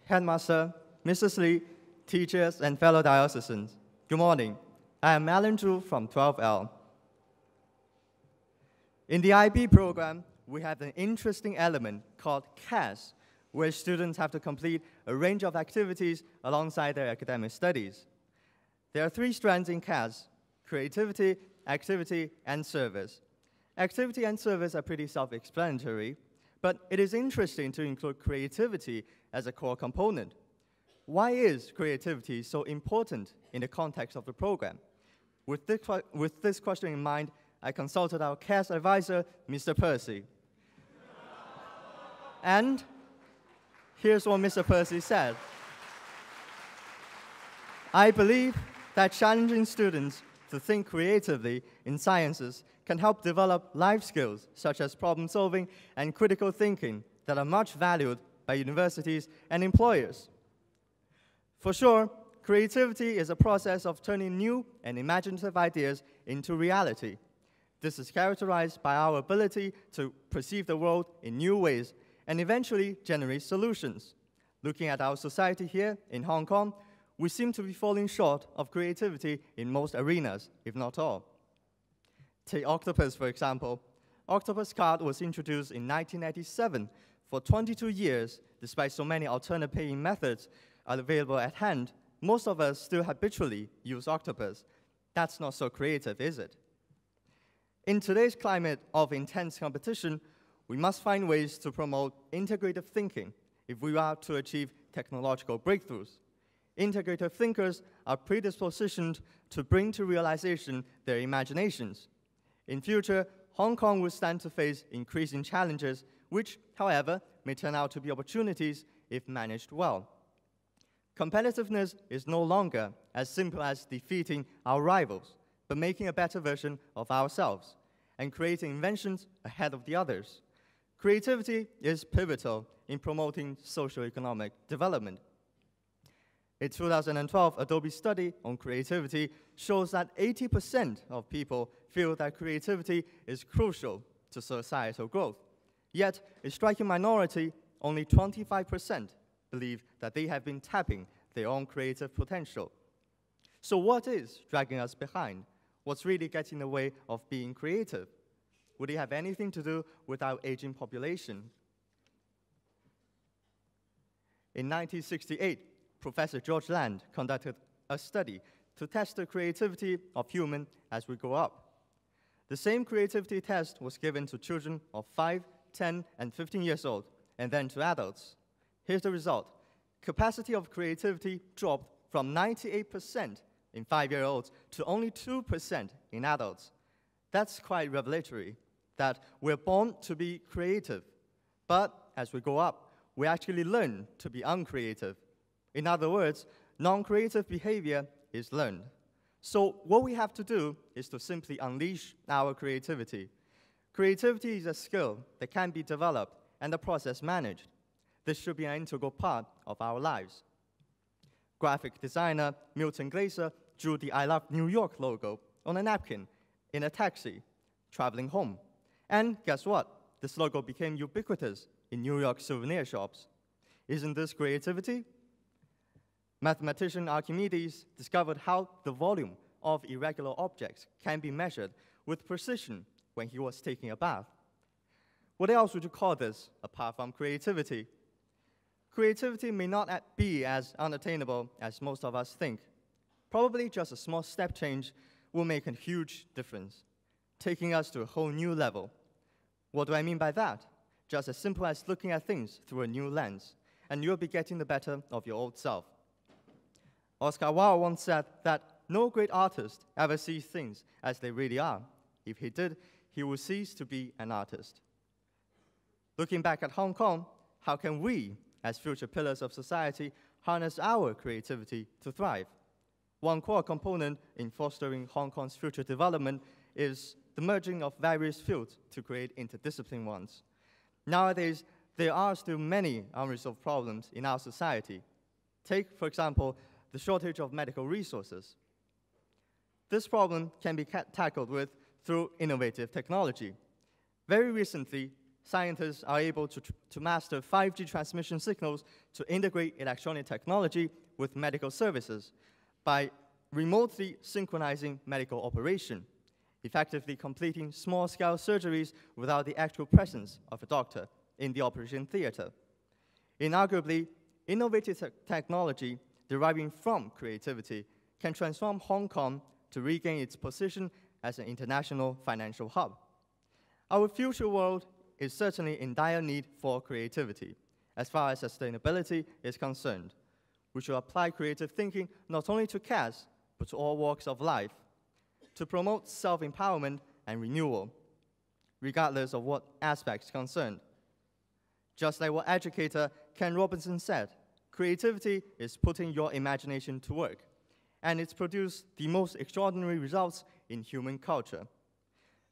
Headmaster, Mrs. Lee, teachers, and fellow diocesans, good morning. I am Alan Zhu from 12L. In the IB program, we have an interesting element called CAS, where students have to complete a range of activities alongside their academic studies. There are three strands in CAS: creativity, activity, and service. Activity and service are pretty self-explanatory, but it is interesting to include creativity as a core component. Why is creativity so important in the context of the program? With this question in mind, I consulted our CAS advisor, Mr. Percy. And here's what Mr. Percy said. I believe that challenging students to think creatively in sciences can help develop life skills such as problem solving and critical thinking that are much valued by universities and employers. For sure, creativity is a process of turning new and imaginative ideas into reality. This is characterized by our ability to perceive the world in new ways and eventually generate solutions. Looking at our society here in Hong Kong, we seem to be falling short of creativity in most arenas, if not all. Take Octopus, for example. Octopus Card was introduced in 1997. For 22 years, despite so many alternate paying methods available at hand, most of us still habitually use Octopus. That's not so creative, is it? In today's climate of intense competition, we must find ways to promote integrative thinking if we are to achieve technological breakthroughs. Integrative thinkers are predispositioned to bring to realization their imaginations. In future, Hong Kong will stand to face increasing challenges, which, however, may turn out to be opportunities if managed well. Competitiveness is no longer as simple as defeating our rivals, but making a better version of ourselves and creating inventions ahead of the others. Creativity is pivotal in promoting socio-economic development. A 2012 Adobe study on creativity shows that 80% of people feel that creativity is crucial to societal growth. Yet, a striking minority, only 25%, believe that they have been tapping their own creative potential. So what is dragging us behind? What's really getting in the way of being creative? Would it have anything to do with our aging population? In 1968, Professor George Land conducted a study to test the creativity of humans as we grow up. The same creativity test was given to children of 5, 10, and 15 years old, and then to adults. Here's the result. Capacity of creativity dropped from 98% in 5-year-olds to only 2% in adults. That's quite revelatory, that we're born to be creative, but as we grow up, we actually learn to be uncreative. In other words, non-creative behavior is learned. So what we have to do is to simply unleash our creativity. Creativity is a skill that can be developed and the process managed. This should be an integral part of our lives. Graphic designer Milton Glaser drew the I Love New York logo on a napkin in a taxi traveling home. And guess what? This logo became ubiquitous in New York souvenir shops. Isn't this creativity? Mathematician Archimedes discovered how the volume of irregular objects can be measured with precision when he was taking a bath. What else would you call this apart from creativity? Creativity may not be as unattainable as most of us think. Probably just a small step change will make a huge difference, taking us to a whole new level. What do I mean by that? Just as simple as looking at things through a new lens, and you'll be getting the better of your old self. Oscar Wilde once said that no great artist ever sees things as they really are. If he did, he would cease to be an artist. Looking back at Hong Kong, how can we, as future pillars of society, harness our creativity to thrive? One core component in fostering Hong Kong's future development is the merging of various fields to create interdisciplinary ones. Nowadays, there are still many unresolved problems in our society. Take, for example, the shortage of medical resources. This problem can be tackled through innovative technology. Very recently, scientists are able to master 5G transmission signals to integrate electronic technology with medical services by remotely synchronizing medical operation, effectively completing small-scale surgeries without the actual presence of a doctor in the operation theater. Inarguably, innovative technology deriving from creativity can transform Hong Kong to regain its position as an international financial hub. Our future world is certainly in dire need for creativity, as far as sustainability is concerned. We should apply creative thinking not only to CAS, but to all walks of life, to promote self-empowerment and renewal, regardless of what aspects concerned. Just like what educator Ken Robinson said, creativity is putting your imagination to work, and it's produced the most extraordinary results in human culture.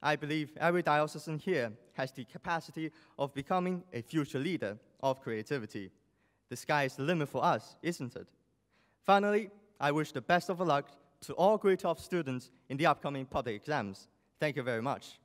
I believe every diocesan here has the capacity of becoming a future leader of creativity. The sky is the limit for us, isn't it? Finally, I wish the best of luck to all grade 12 students in the upcoming public exams. Thank you very much.